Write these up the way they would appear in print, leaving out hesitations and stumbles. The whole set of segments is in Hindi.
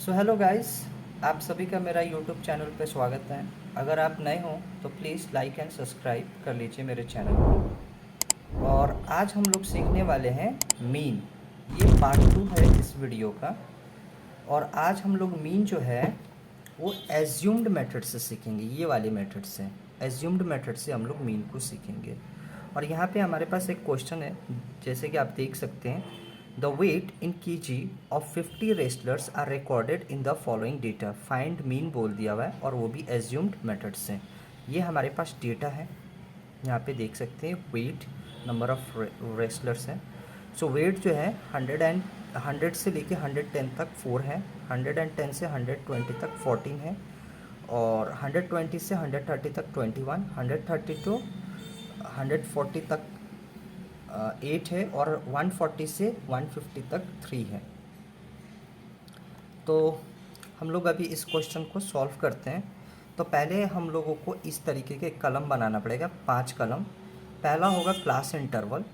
सो हेलो गाइस, आप सभी का मेरा यूट्यूब चैनल पे स्वागत है। अगर आप नए हो तो प्लीज़ लाइक एंड सब्सक्राइब कर लीजिए मेरे चैनल को। और आज हम लोग सीखने वाले हैं मीन। ये पार्ट 2 है इस वीडियो का। और आज हम लोग मीन जो है वो एज्यूम्ड मेथड से सीखेंगे। ये वाले मेथड से, एज्यूम्ड मेथड से हम लोग मीन को सीखेंगे। और यहाँ पे हमारे पास एक क्वेश्चन है, जैसे कि आप देख सकते हैं, the weight in KG of 50 wrestlers are recorded in the following data. Find mean बोल दिया हुआ है और वो भी एज्यूम्ड मेथड से। ये हमारे पास डेटा है, यहाँ पे देख सकते हैं वेट, नंबर ऑफ रेसलर्स है। सो वेट जो है 100 से लेके 110 तक 4 है, 110 से 120 तक 14 है, और 120 से 130 तक 21, 130 टू 140 तक 8 है, और 140 से 150 तक 3 है। तो हम लोग अभी इस क्वेश्चन को सॉल्व करते हैं। तो पहले हम लोगों को इस तरीके के कलम बनाना पड़ेगा, 5 कलम। पहला होगा क्लास इंटरवल,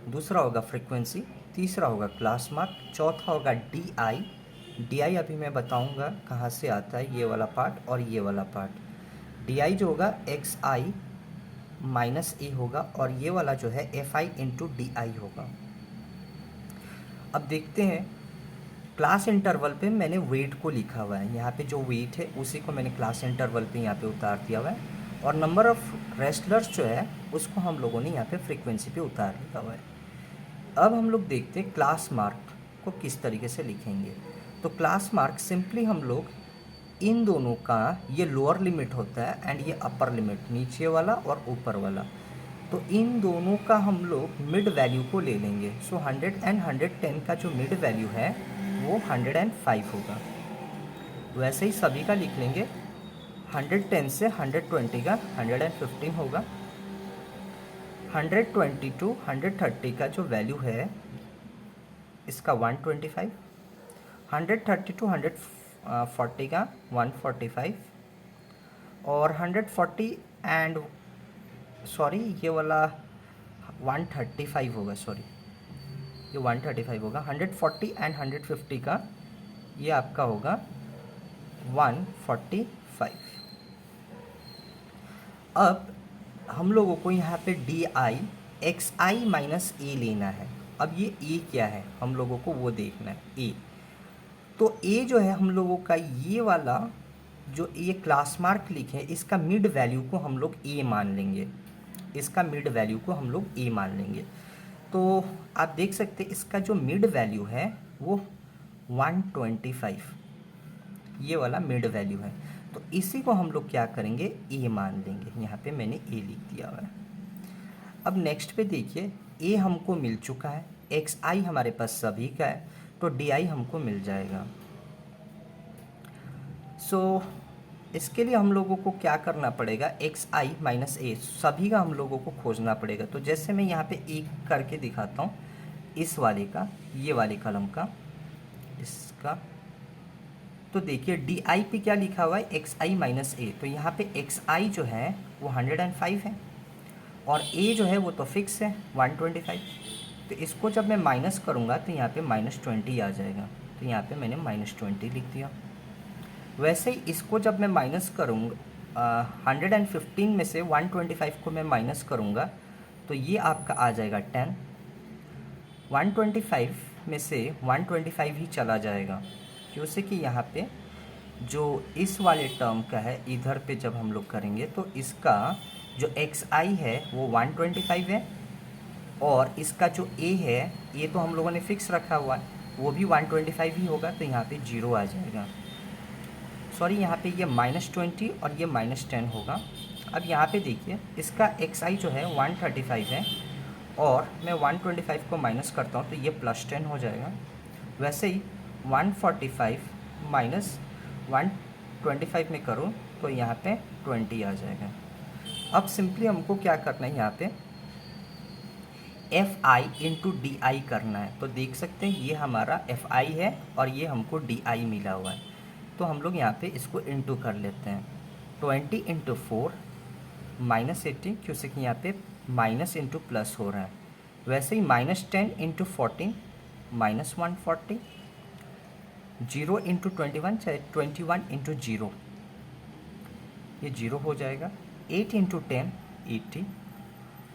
दूसरा होगा फ्रीक्वेंसी, तीसरा होगा क्लास मार्क, चौथा होगा डी आई। डी आई अभी मैं बताऊंगा कहाँ से आता है, ये वाला पार्ट और ये वाला पार्ट। डी आई जो होगा एक्स आई माइनस ए होगा, और ये वाला जो है एफ आई इंटू डी आई होगा। अब देखते हैं, क्लास इंटरवल पे मैंने वेट को लिखा हुआ है, यहाँ पे जो वेट है उसी को मैंने क्लास इंटरवल पे यहाँ पे उतार दिया हुआ है। और नंबर ऑफ रेसलर्स जो है उसको हम लोगों ने यहाँ पे फ्रीक्वेंसी पे उतार लिया हुआ है। अब हम लोग देखते हैं क्लास मार्क को किस तरीके से लिखेंगे। तो क्लास मार्क सिंपली हम लोग इन दोनों का, ये लोअर लिमिट होता है एंड ये अपर लिमिट, नीचे वाला और ऊपर वाला, तो इन दोनों का हम लोग मिड वैल्यू को ले लेंगे। सो 100 एंड 110 का जो मिड वैल्यू है वो 105 होगा। वैसे ही सभी का लिख लेंगे। 110 से 120 का 115 होगा, 120 टू 130 का जो वैल्यू है इसका 125, 130 टू 140 का 145, और 140 एंड सॉरी ये वाला 135 होगा, सॉरी ये 135 होगा। 140 एंड 150 का ये आपका होगा 145। अब हम लोगों को यहाँ पे D I X I minus A लेना है। अब ये ए क्या है हम लोगों को वो देखना है, ए। तो ए जो है हम लोगों का ये वाला जो ये क्लास मार्क लिखे इसका मिड वैल्यू को हम लोग ए मान लेंगे, इसका मिड वैल्यू को हम लोग ए मान लेंगे। तो आप देख सकते हैं इसका जो मिड वैल्यू है वो 125, ये वाला मिड वैल्यू है। तो इसी को हम लोग क्या करेंगे, ए मान लेंगे। यहाँ पे मैंने ए लिख दिया हुआ है। अब नेक्स्ट पे देखिए, ए हमको मिल चुका है, एक्स आई हमारे पास सभी का है, तो डी आई हमको मिल जाएगा। सो इसके लिए हम लोगों को क्या करना पड़ेगा, एक्स आई माइनस ए सभी का हम लोगों को खोजना पड़ेगा। तो जैसे मैं यहाँ पे एक करके दिखाता हूँ, इस वाले का, ये वाले कलम का, इसका। तो देखिए डी आई पे क्या लिखा हुआ है, एक्स आई माइनस ए। तो यहाँ पे एक्स आई जो है वो 105 है, और ए जो है वो तो फिक्स है 125। तो इसको जब मैं माइनस करूँगा तो यहाँ पे -20 आ जाएगा। तो यहाँ पे मैंने -20 लिख दिया। वैसे ही इसको जब मैं माइनस करूँगा 115 में से 125 को मैं माइनस करूँगा तो ये आपका आ जाएगा 10। 125 में से 125 ही चला जाएगा, क्यों से कि यहाँ पे जो इस वाले टर्म का है इधर पे जब हम लोग करेंगे तो इसका जो एक्स आई है वो 125 है, और इसका जो ए है ये तो हम लोगों ने फिक्स रखा हुआ है, वो भी 125 ही होगा। तो यहाँ पे 0 आ जाएगा। सॉरी यहाँ पे ये -20 और ये -10 होगा। अब यहाँ पे देखिए इसका एक्स आई जो है 135 है, और मैं 125 को माइनस करता हूँ तो ये +10 हो जाएगा। वैसे ही 145 माइनस 125 में करूँ तो यहाँ पे 20 आ जाएगा। अब सिंपली हमको क्या करना है, यहाँ पे एफ आई इंटू डी आई करना है। तो देख सकते हैं ये हमारा एफ आई है और ये हमको डी आई मिला हुआ है। तो हम लोग यहाँ पे इसको इंटू कर लेते हैं। 20 इंटू 4 -80, क्योंकि कि यहाँ पे माइनस इंटू प्लस हो रहा है। वैसे ही -10 इंटू 14 -140, 0 इंटू 21 चाहे 21 इंटू 0, ये 0 हो जाएगा। 8 इंटू 10 80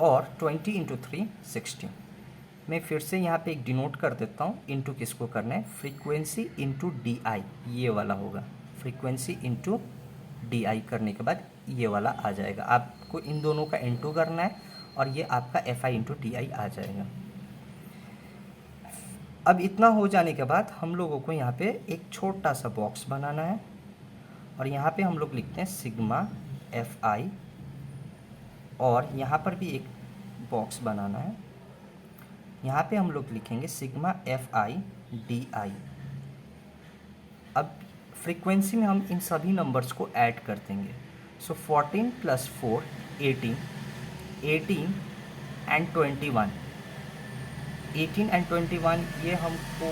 और 20 इंटू 3 60। मैं फिर से यहाँ पे एक डिनोट कर देता हूँ, इंटू किसको करना है, फ्रीक्वेंसी इंटू डी आई, ये वाला होगा। फ्रीक्वेंसी इंटू डी आई करने के बाद ये वाला आ जाएगा। आपको इन दोनों का इंटू करना है और ये आपका F I into D I आ जाएगा। अब इतना हो जाने के बाद हम लोगों को यहाँ पे एक छोटा सा बॉक्स बनाना है और यहाँ पे हम लोग लिखते हैं सिग्मा एफ आई, और यहाँ पर भी एक बॉक्स बनाना है, यहाँ पे हम लोग लिखेंगे sigma F I D I. अब फ्रीक्वेंसी में हम इन सभी नंबर्स को ऐड कर देंगे। सो 14 + 4 18, 18 एंड 21, 18 एंड 21 ये हमको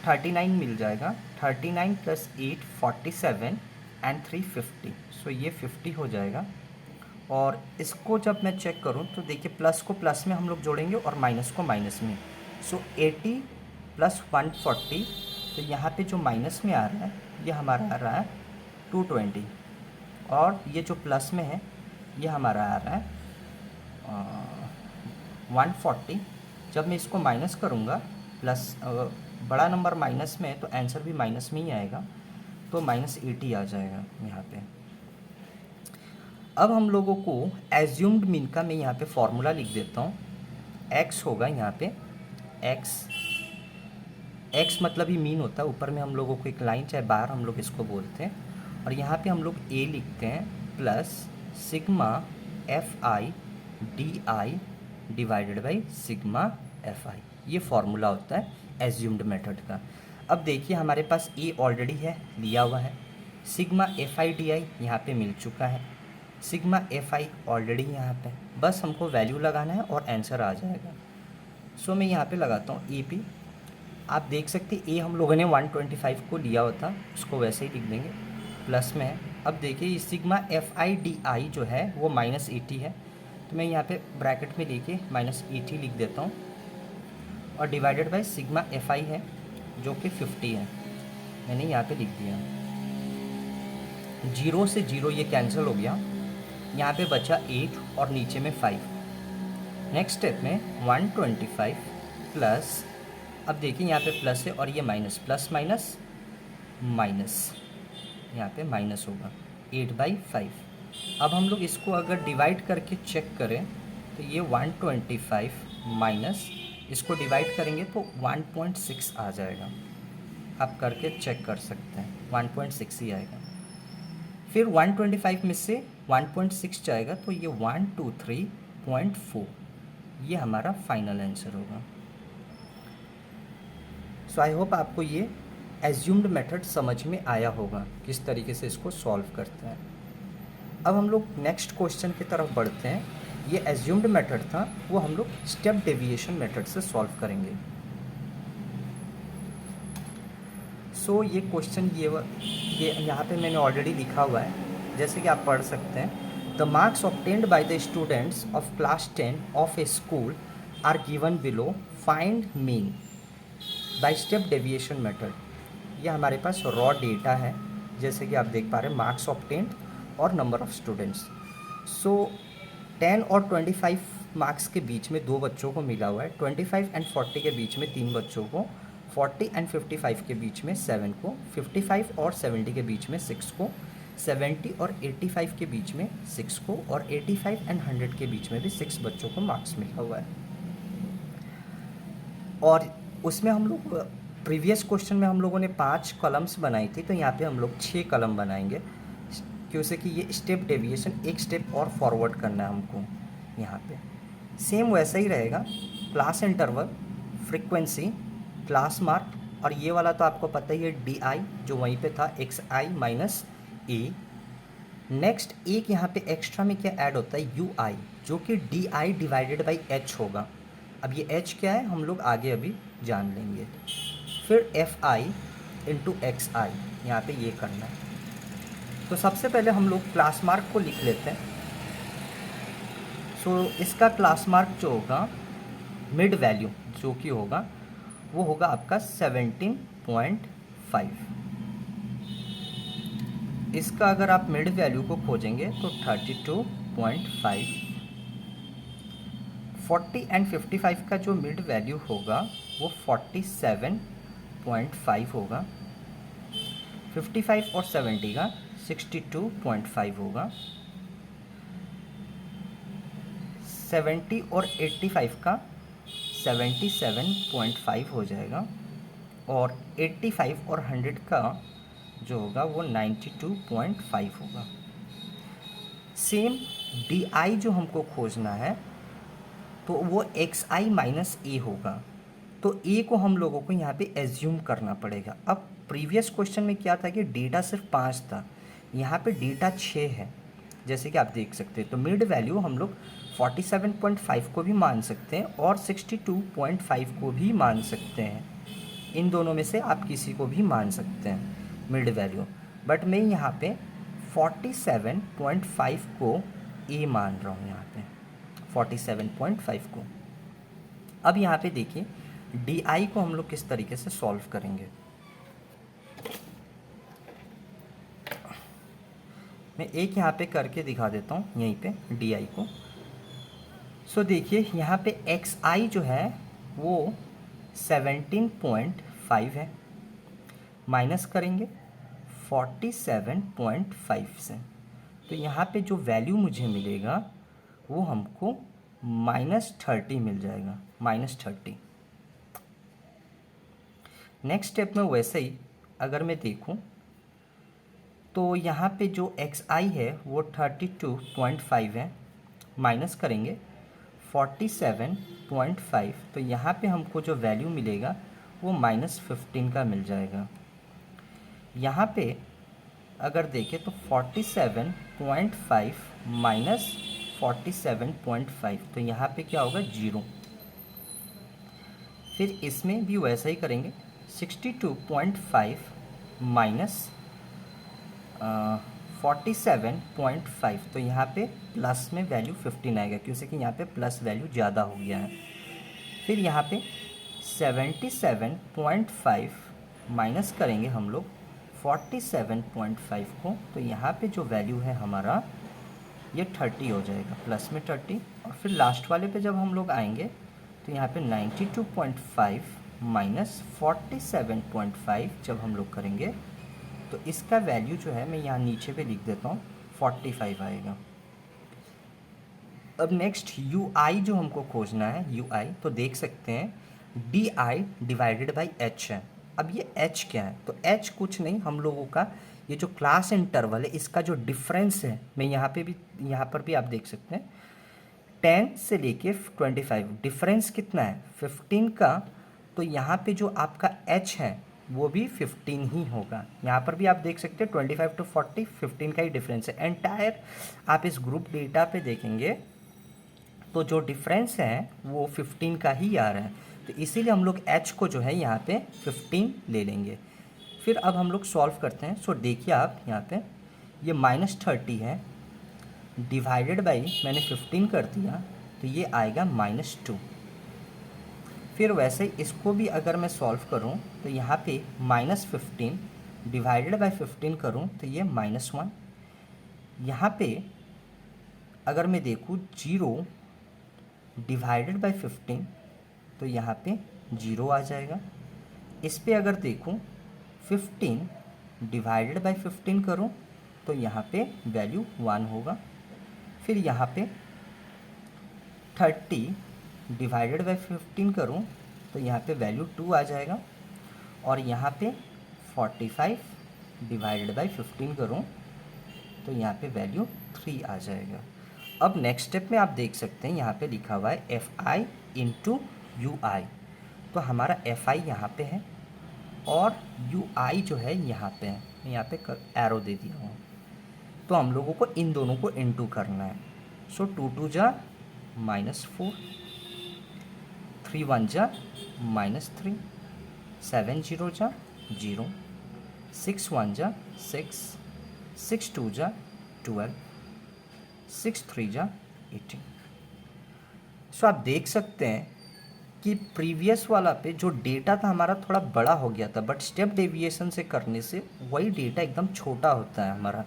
39 मिल जाएगा। 39 + 8 47 एंड 3 50, सो ये 50 हो जाएगा। और इसको जब मैं चेक करूं तो देखिए प्लस को प्लस में हम लोग जोड़ेंगे और माइनस को माइनस में। सो 80 + 140, तो यहाँ पे जो माइनस में आ रहा है ये हमारा आ रहा है 220, और ये जो प्लस में है ये हमारा आ रहा है 140। जब मैं इसको माइनस करूँगा, प्लस बड़ा नंबर माइनस में है तो आंसर भी माइनस में ही आएगा, तो -80 आ जाएगा यहाँ पे। अब हम लोगों को एज्यूम्ड मीन का मैं यहाँ पे फॉर्मूला लिख देता हूँ। x होगा यहाँ पे, x मतलब ही मीन होता है, ऊपर में हम लोगों को एक लाइन चाहे बार हम लोग इसको बोलते हैं, और यहाँ पे हम लोग a लिखते हैं plus sigma F I D I divided by sigma F I. ये फॉर्मूला होता है एज्यूम्ड मेथड का। अब देखिए हमारे पास a ऑलरेडी है, लिया हुआ है, sigma F I D I यहाँ पर मिल चुका है, सिग्मा एफ आई ऑलरेडी यहाँ पे, बस हमको वैल्यू लगाना है और आंसर आ जाएगा। सो मैं यहाँ पे लगाता हूँ ए पी। आप देख सकते हैं ए हम लोगों ने 125 को लिया होता, उसको वैसे ही लिख देंगे, प्लस में है। अब देखिए sigma F I D I जो है वो -80 है, तो मैं यहाँ पे ब्रैकेट में लेके -80 लिख देता हूँ, और divided by sigma F I है जो कि 50 है, मैंने यहाँ पे लिख दिया। 0 से 0 ये कैंसिल हो गया, यहाँ पे बचा 8 और नीचे में 5। नेक्स्ट स्टेप में 125 प्लस, अब देखिए यहाँ पे प्लस है और ये माइनस, प्लस माइनस माइनस, यहाँ पे माइनस होगा 8/5। अब हम लोग इसको अगर डिवाइड करके चेक करें तो ये 125 माइनस, इसको डिवाइड करेंगे तो 1.6 आ जाएगा। आप करके चेक कर सकते हैं, 1.6 ही आएगा। फिर 125 में से 1.6 जाएगा तो ये 123.4, ये हमारा फाइनल आंसर होगा। सो आई होप आपको ये एज्यूम्ड मेथड समझ में आया होगा, किस तरीके से इसको सॉल्व करते हैं। अब हम लोग नेक्स्ट क्वेश्चन की तरफ बढ़ते हैं। ये एज्यूम्ड मेथड था, वो हम लोग स्टेप डेविएशन मेथड से सॉल्व करेंगे। सो ये क्वेश्चन ये यहाँ पे मैंने ऑलरेडी लिखा हुआ है, जैसे कि आप पढ़ सकते हैं। The marks obtained by the students of class 10 of a school are given below, find mean by step deviation method. ये हमारे पास रॉ डेटा है, जैसे कि आप देख पा रहे हैं, मार्क्स ऑब्टेन्ड और नंबर ऑफ़ स्टूडेंट्स। सो 10 और 25 मार्क्स के बीच में 2 बच्चों को मिला हुआ है, 25 एंड 40 के बीच में 3 बच्चों को, 40 एंड 55 के बीच में 7 को, 55 और 70 के बीच में 6 को, 70 और 85 के बीच में 6 को, और 85 एंड 100 के बीच में भी 6 बच्चों को मार्क्स मिला हुआ है। और उसमें हम लोग प्रीवियस क्वेश्चन में हम लोगों ने 5 कॉलम्स बनाई थी, तो यहाँ पे हम लोग 6 कॉलम बनाएंगे, क्योंकि कि ये स्टेप डेविएशन एक स्टेप और फॉरवर्ड करना है हमको। यहाँ पे सेम वैसा ही रहेगा, class interval, frequency, class mark, और ये वाला तो आपको पता ही है डी आई जो वहीं पे था, x I minus A. Next एक यहाँ पे एक्स्ट्रा में क्या ऐड होता है, यू आई, जो कि D I divided by H होगा। अब ये एच क्या है हम लोग आगे अभी जान लेंगे। फिर एफ आई इंटू एक्स आई, यहाँ पे ये करना है। तो सबसे पहले हम लोग क्लास मार्क को लिख लेते हैं। सो इसका क्लास मार्क जो होगा, मिड वैल्यू जो कि होगा वो होगा आपका 17.5। इसका अगर आप मिड वैल्यू को खोजेंगे तो 32.5। 40 एंड 55 का जो मिड वैल्यू होगा वो 47.5 होगा। 55 और 70 का 62.5 होगा। 70 और 85 का 77.5 हो जाएगा। और 85 और 100 का जो होगा वो 92.5 होगा। सेम डी आई जो हमको खोजना है तो वो एक्स आई माइनस ए होगा। तो ए को हम लोगों को यहाँ पे एज्यूम करना पड़ेगा। अब प्रीवियस क्वेश्चन में क्या था कि डेटा सिर्फ 5 था, यहाँ पे डेटा 6 है जैसे कि आप देख सकते हैं। तो मिड वैल्यू हम लोग 47.5 को भी मान सकते हैं और 62.5 को भी मान सकते हैं। इन दोनों में से आप किसी को भी मान सकते हैं मिड वैल्यू। बट मैं यहाँ पे 47.5 को ए मान रहा हूँ, यहाँ पे 47.5 को। अब यहाँ पे देखिए डी आई को हम लोग किस तरीके से सॉल्व करेंगे। मैं एक यहाँ पे करके दिखा देता हूँ यहीं पे डी आई को। सो देखिए यहाँ पे एक्स आई जो है वो 17.5 है, माइनस करेंगे 47.5 से। तो यहाँ पे जो वैल्यू मुझे मिलेगा वो हमको -30 मिल जाएगा, -30। नेक्स्ट स्टेप में वैसे ही अगर मैं देखूं तो यहाँ पे जो एक्स आई है वो 32.5 है, माइनस करेंगे 47.5। तो यहाँ पे हमको जो वैल्यू मिलेगा वो -15 का मिल जाएगा। यहाँ पे अगर देखें तो 47.5 माइनस 47.5, तो यहाँ पे क्या होगा 0। फिर इसमें भी वैसा ही करेंगे 62.5 माइनस 47.5, तो यहाँ पे प्लस में वैल्यू 15 आएगा क्योंकि यहाँ पे प्लस वैल्यू ज़्यादा हो गया है। फिर यहाँ पे 77.5 माइनस करेंगे हम लोग 47.5 को, तो यहाँ पे जो वैल्यू है हमारा ये 30 हो जाएगा, प्लस में 30। और फिर लास्ट वाले पे जब हम लोग आएंगे तो यहाँ पे 92.5 माइनस 47.5 जब हम लोग करेंगे तो इसका वैल्यू जो है मैं यहाँ नीचे पे लिख देता हूँ 45 आएगा। अब नेक्स्ट यू आई जो हमको खोजना है, यू आई, तो देख सकते हैं D I divided by H है। अब ये एच क्या है, तो एच कुछ नहीं, हम लोगों का ये जो क्लास इंटरवल है इसका जो डिफरेंस है, मैं यहाँ पर भी आप देख सकते हैं 10 से लेके 25 डिफरेंस कितना है 15 का। तो यहाँ पे जो आपका एच है वो भी 15 ही होगा। यहाँ पर भी आप देख सकते हैं 25 to 40 15 का ही डिफरेंस है। एंटायर आप इस ग्रुप डेटा पे देखेंगे तो जो डिफरेंस है वो 15 का ही आ रहा है, तो इसीलिए हम लोग h को जो है यहाँ पे 15 ले लेंगे। फिर अब हम लोग सॉल्व करते हैं। सो देखिए आप यहाँ पे ये -30 है, डिवाइडेड बाई मैंने 15 कर दिया तो ये आएगा -2। फिर वैसे इसको भी अगर मैं सॉल्व करूँ तो यहाँ पे -15 डिवाइडेड बाई 15 करूँ तो ये -1। यहाँ पे अगर मैं देखूँ 0 डिवाइडेड बाई 15 तो यहाँ पे 0 आ जाएगा। इस पे अगर देखूँ 15 डिवाइडेड बाई 15 करूँ तो यहाँ पे वैल्यू 1 होगा। फिर यहाँ पे 30 डिवाइडेड बाई 15 करूँ तो यहाँ पे वैल्यू 2 आ जाएगा। और यहाँ पे 45 डिवाइडेड बाई 15 करूँ तो यहाँ पे वैल्यू 3 आ जाएगा। अब नेक्स्ट स्टेप में आप देख सकते हैं यहाँ पे लिखा हुआ है एफ आई इंटू यू आई। तो हमारा एफ आई यहाँ पे है और यू आई जो है यहाँ पे है, मैं यहाँ पे एरो दे दिया हूँ। तो हम लोगों को इन दोनों को इनटू करना है। सो 2 2 जा -4, 3 1 जा -3, 7 0 जा 0, 6 1 जा 6, 6 2 जा 12, 6 3 जा 18। सो आप देख सकते हैं कि प्रीवियस वाला पे जो डेटा था हमारा थोड़ा बड़ा हो गया था, बट स्टेप डेविएशन से करने से वही डेटा एकदम छोटा होता है हमारा,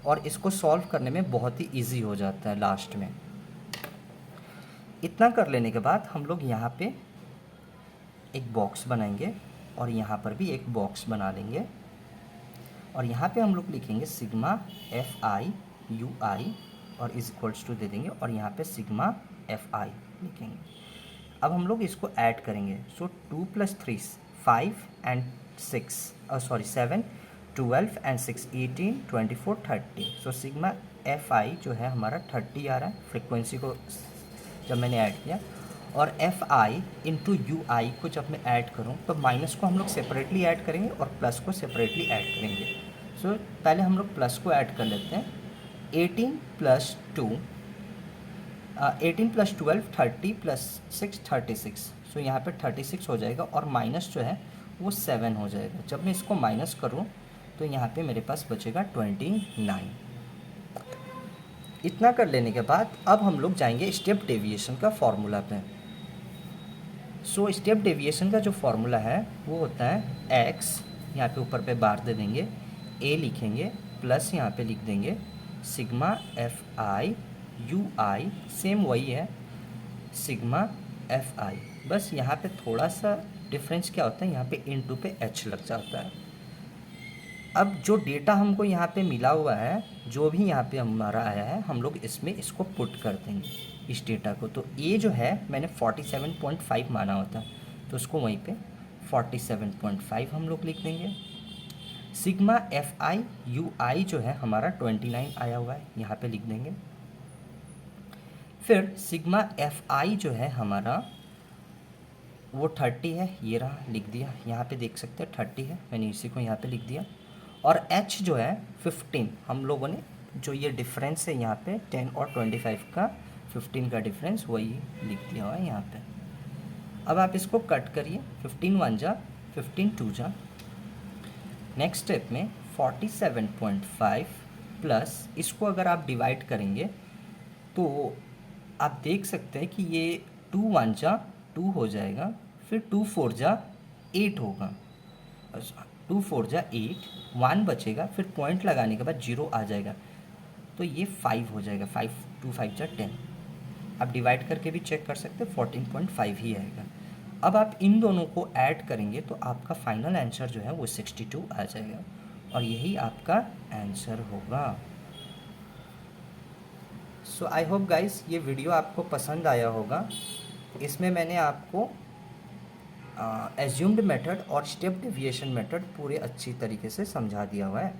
और इसको सॉल्व करने में बहुत ही इजी हो जाता है लास्ट में। इतना कर लेने के बाद हम लोग यहाँ पे एक बॉक्स बनाएंगे और यहाँ पर भी एक बॉक्स बना लेंगे, और यहाँ पे हम लोग लिखेंगे सिग्मा एफ आई यू आई और इज इक्वल्स टू दे देंगे, और यहाँ पे सिग्मा एफ आई लिखेंगे। अब हम लोग इसको ऐड करेंगे। सो 2 + 3 5 and 6 sorry 7 12 and 6 18 24 30। So sigma F I जो है हमारा 30 आ रहा है फ्रिक्वेंसी को जब मैंने ऐड किया, और एफ आई इंटू यू आई को जब मैं ऐड करूँ तो माइनस को हम लोग सेपरेटली ऐड करेंगे और प्लस को सेपरेटली ऐड करेंगे। सो पहले हम लोग प्लस को ऐड कर लेते हैं। 18 + 2 18 + 12 30 + 6 36। सो यहाँ पे 36 हो जाएगा, और माइनस जो है वो 7 हो जाएगा। जब मैं इसको माइनस करूँ तो यहाँ पे मेरे पास बचेगा 29। इतना कर लेने के बाद अब हम लोग जाएंगे स्टेप डेविएशन का फॉर्मूला पे। सो स्टेप डेविएशन का जो फॉर्मूला है वो होता है x, यहाँ पे ऊपर पे बार दे देंगे, a लिखेंगे, प्लस यहाँ पे लिख देंगे sigma F I you I, same वही है सिग्मा एफ आई, बस यहाँ पे थोड़ा सा डिफरेंस क्या होता है, यहाँ पे इनटू पे h लग जाता है। अब जो डेटा हमको यहाँ पे मिला हुआ है, जो भी यहाँ पे हमारा आया है, हम लोग इसमें इसको पुट कर देंगे इस डेटा को। तो ये जो है मैंने 47.5 माना होता, तो उसको वहीं पे 47.5 हम लोग लिख देंगे। सिग्मा एफ आई यू आई जो है हमारा 29 आया हुआ है, यहाँ पे लिख देंगे। फिर सिग्मा एफ आई जो है हमारा वो 30 है, ये रहा, लिख दिया, यहाँ पे देख सकते हैं 30 है, मैंने इसी को यहाँ पे लिख दिया। और h जो है 15, हम लोगों ने जो ये डिफरेंस है यहाँ पे 10 और 25 का 15 का डिफरेंस वही लिख दिया हुआ है यहाँ पे। अब आप इसको कट करिए, 15 1 जा 15 2 जा। नेक्स्ट स्टेप में 47.5 प्लस इसको अगर आप डिवाइड करेंगे तो आप देख सकते हैं कि ये 2 1 जा 2 हो जाएगा, फिर 2 4 जा 8 होगा, 2 4 जा 8, 1 बचेगा, फिर पॉइंट लगाने के बाद 0 आ जाएगा, तो ये 5 हो जाएगा, 5 2 5 जा 10। आप डिवाइड करके भी चेक कर सकते हैं, 14.5 ही आएगा। अब आप इन दोनों को ऐड करेंगे तो आपका फाइनल आंसर जो है वो 62 आ जाएगा, और यही आपका आंसर होगा। सो आई होप गाइस ये वीडियो आपको पसंद आया होगा। इसमें मैंने आपको एज्यूम्ड मेथड और स्टेप डेविएशन मेथड पूरे अच्छी तरीके से समझा दिया हुआ है।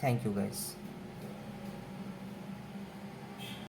Thank you guys.